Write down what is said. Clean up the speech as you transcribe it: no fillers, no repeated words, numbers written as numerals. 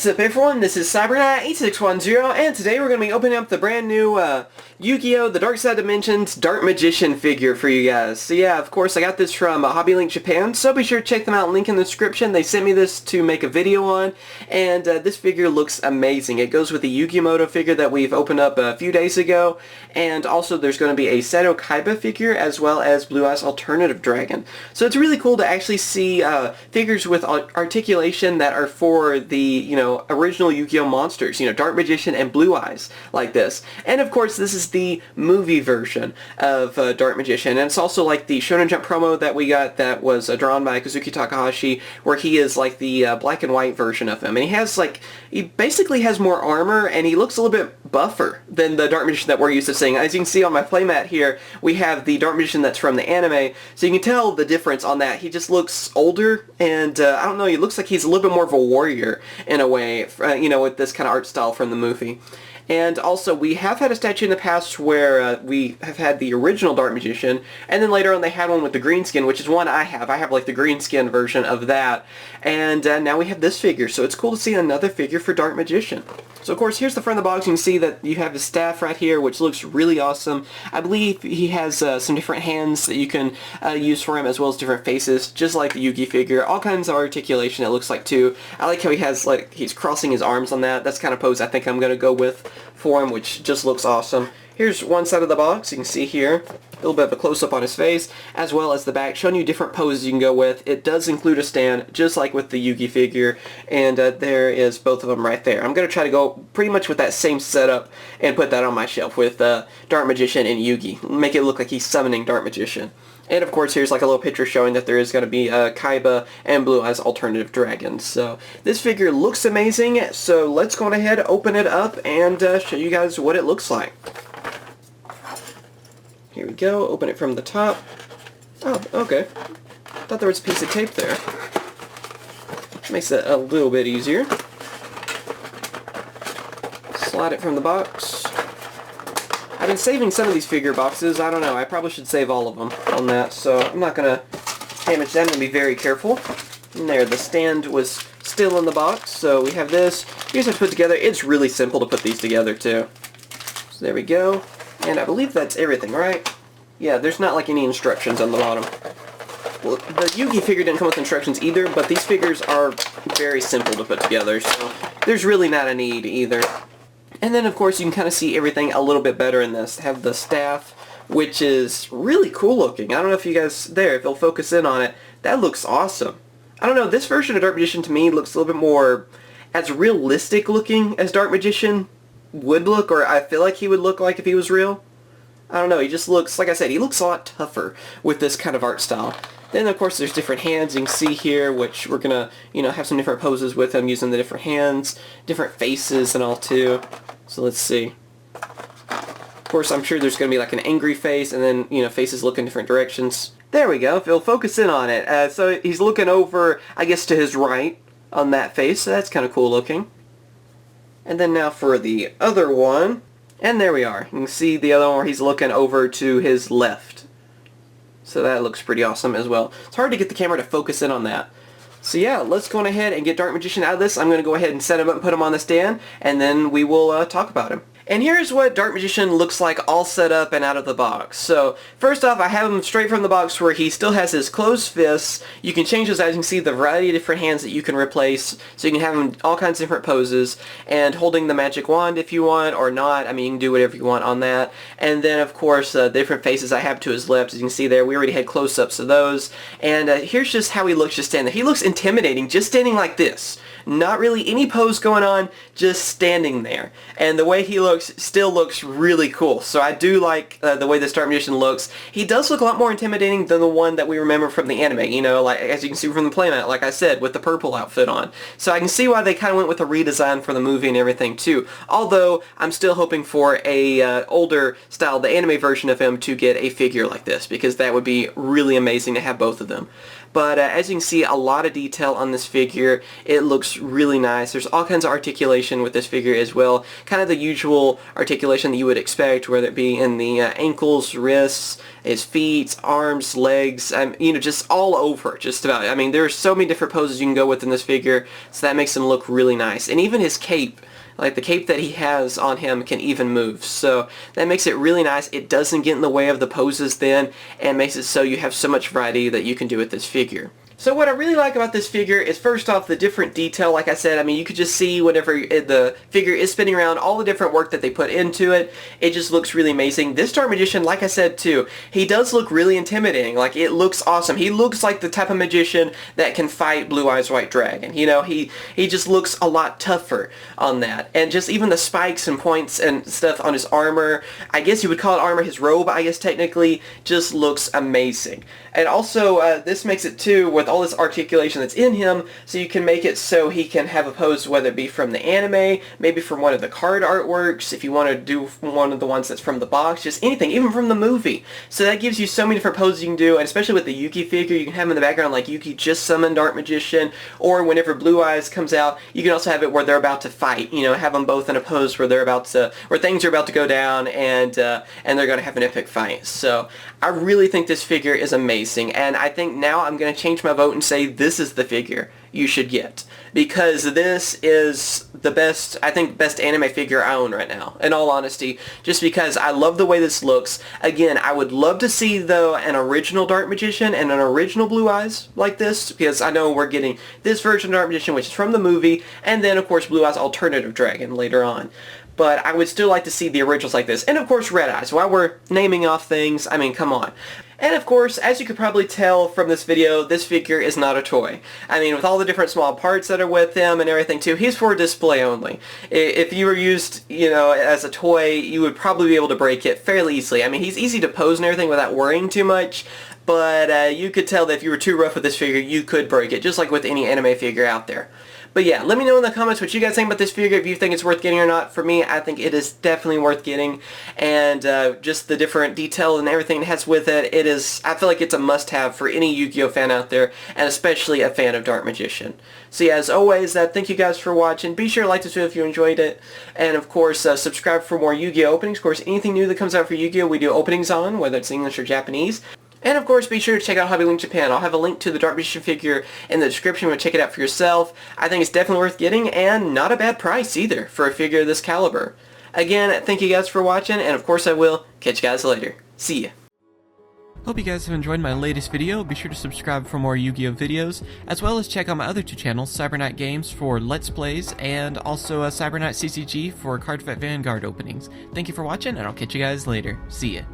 What's up everyone, this is CyberKnight 8610 and today we're going to be opening up the brand new Yugioh, the Dark Side Dimensions Dark Magician figure for you guys. So yeah, of course I got this from Hobby Link Japan, so be sure to check them out, link in the description. They sent me this to make a video on, and this figure looks amazing. It goes with the Yugimoto figure that we've opened up a few days ago, and also there's going to be a Seto Kaiba figure as well as Blue Eyes Alternative Dragon. So it's really cool to actually see figures with articulation that are for the original Yu-Gi-Oh monsters, Dark Magician and Blue Eyes, like this. And of course, this is the movie version of Dark Magician, and it's also like the Shonen Jump promo that we got that was drawn by Kazuki Takahashi, where he is like the black and white version of him. And he basically has more armor, and he looks a little bit buffer than the Dark Magician that we're used to seeing. As you can see on my playmat here, we have the Dark Magician that's from the anime, so you can tell the difference on that. He just looks older, and I don't know, he looks like he's a little bit more of a warrior in a way, with this kind of art style from the movie. And also, we have had a statue in the past where we have had the original Dark Magician, and then later on they had one with the green skin, which is one I have. I have like the green skin version of that. And now we have this figure, so it's cool to see another figure for Dark Magician. So of course, here's the front of the box. You can see that you have the staff right here, which looks really awesome. I believe he has some different hands that you can use for him, as well as different faces, just like the Yugi figure. All kinds of articulation, it looks like, too. I like how he has, he's crossing his arms on that. That's the kind of pose I think I'm going to go with for him, which just looks awesome. Here's one side of the box. You can see here a little bit of a close-up on his face, as well as the back, showing you different poses you can go with. It does include a stand, just like with the Yugi figure, and there is both of them right there. I'm going to try to go pretty much with that same setup and put that on my shelf with Dark Magician and Yugi. Make it look like he's summoning Dark Magician. And of course, here's like a little picture showing that there is going to be Kaiba and Blue Eyes Alternative Dragons. So this figure looks amazing, so let's go ahead, open it up, and show you guys what it looks like. Here we go, open it from the top. Oh, okay. Thought there was a piece of tape there. Makes it a little bit easier. Slide it from the box. I've been saving some of these figure boxes. I don't know, I probably should save all of them on that, so I'm not going to damage that. I'm going to be very careful. And there, the stand was still in the box, so we have this. Here's how to put together. It's really simple to put these together, too. So there we go. And I believe that's everything, right? Yeah, there's not like any instructions on the bottom. Well, the Yugi figure didn't come with instructions either, but these figures are very simple to put together, so there's really not a need either. And then, of course, you can kind of see everything a little bit better in this. Have the staff, which is really cool looking. I don't know if you guys there, if you'll focus in on it. That looks awesome. I don't know, this version of Dark Magician to me looks a little bit more as realistic looking as Dark Magician would look, or I feel like he would look like if he was real. I don't know, he just looks, like I said, he looks a lot tougher with this kind of art style. Then, of course, there's different hands you can see here, which we're going to, have some different poses with him using the different hands, different faces and all, too. So let's see. Of course, I'm sure there's going to be like an angry face, and then, faces look in different directions. There we go, if you'll focus in on it. So he's looking over, I guess, to his right on that face, so that's kind of cool looking. And then now for the other one, and there we are. You can see the other one where he's looking over to his left. So that looks pretty awesome as well. It's hard to get the camera to focus in on that. So yeah, let's go ahead and get Dark Magician out of this. I'm going to go ahead and set him up and put him on the stand, and then we will talk about him. And here's what Dark Magician looks like all set up and out of the box. So first off, I have him straight from the box where he still has his closed fists. You can change those, as you can see, the variety of different hands that you can replace. So you can have him all kinds of different poses, and holding the magic wand if you want, or not. I mean, you can do whatever you want on that. And then, of course, the different faces I have to his left. As you can see there, we already had close-ups of those. And here's just how he looks just standing there. He looks intimidating just standing like this. Not really any pose going on, just standing there. And the way he looks still looks really cool. So I do like the way this Dark Magician looks. He does look a lot more intimidating than the one that we remember from the anime, like as you can see from the playmat, like I said, with the purple outfit on. So I can see why they kind of went with a redesign for the movie and everything too. Although I'm still hoping for a older style, the anime version of him, to get a figure like this, because that would be really amazing to have both of them. But as you can see, a lot of detail on this figure. It looks really nice. There's all kinds of articulation with this figure as well. Kind of the usual articulation that you would expect, whether it be in the ankles, wrists, his feet, arms, legs, you know, just all over, just about. I mean, there's so many different poses you can go with in this figure, so that makes him look really nice. And even his cape, like the cape that he has on him, can even move. So that makes it really nice. It doesn't get in the way of the poses then, and makes it so you have so much variety that you can do with this figure. So what I really like about this figure is, first off, the different detail. Like I said, I mean, you could just see whenever the figure is spinning around, all the different work that they put into it. It just looks really amazing. This Dark Magician, like I said too, he does look really intimidating. Like, it looks awesome. He looks like the type of magician that can fight Blue Eyes White Dragon. You know, he just looks a lot tougher on that. And just even the spikes and points and stuff on his armor, I guess you would call it armor, his robe, I guess technically, just looks amazing. And also, this makes it too, with all this articulation that's in him, so you can make it so he can have a pose, whether it be from the anime, maybe from one of the card artworks, if you want to do one of the ones that's from the box, just anything, even from the movie. So that gives you so many different poses you can do, and especially with the Yugi figure, you can have him in the background like Yugi just summoned Dark Magician, or whenever Blue Eyes comes out, you can also have it where they're about to fight, you know, have them both in a pose where they're about to, where things are about to go down, and they're going to have an epic fight. So I really think this figure is amazing, and I think now I'm going to change my vote and say this is the figure you should get, because this is the best, I think, best anime figure I own right now, in all honesty, just because I love the way this looks. Again, I would love to see, though, an original Dark Magician and an original Blue Eyes like this, because I know we're getting this version of Dark Magician, which is from the movie, and then, of course, Blue Eyes Alternative Dragon later on. But I would still like to see the originals like this. And of course Red Eyes. While we're naming off things, I mean, come on. And of course, as you could probably tell from this video, this figure is not a toy. I mean, with all the different small parts that are with him and everything too, he's for display only. If you were used, you know, as a toy, you would probably be able to break it fairly easily. I mean, he's easy to pose and everything without worrying too much. But you could tell that if you were too rough with this figure, you could break it, just like with any anime figure out there. But yeah, let me know in the comments what you guys think about this figure, if you think it's worth getting or not. For me, I think it is definitely worth getting, and just the different detail and everything it has with it, I feel like it's a must-have for any Yu-Gi-Oh fan out there, and especially a fan of Dark Magician. So yeah, as always, thank you guys for watching. Be sure to like this video if you enjoyed it, and of course, subscribe for more Yu-Gi-Oh openings. Of course, anything new that comes out for Yu-Gi-Oh, we do openings on, whether it's English or Japanese. And of course, be sure to check out Hobby Link Japan. I'll have a link to the Dark Magician figure in the description, but check it out for yourself. I think it's definitely worth getting, and not a bad price either for a figure of this caliber. Again, thank you guys for watching, and of course I will catch you guys later. See ya. Hope you guys have enjoyed my latest video. Be sure to subscribe for more Yu-Gi-Oh videos, as well as check out my other two channels, CyberKnight Games for Let's Plays, and also CyberKnight CCG for Cardfight Vanguard openings. Thank you for watching, and I'll catch you guys later. See ya.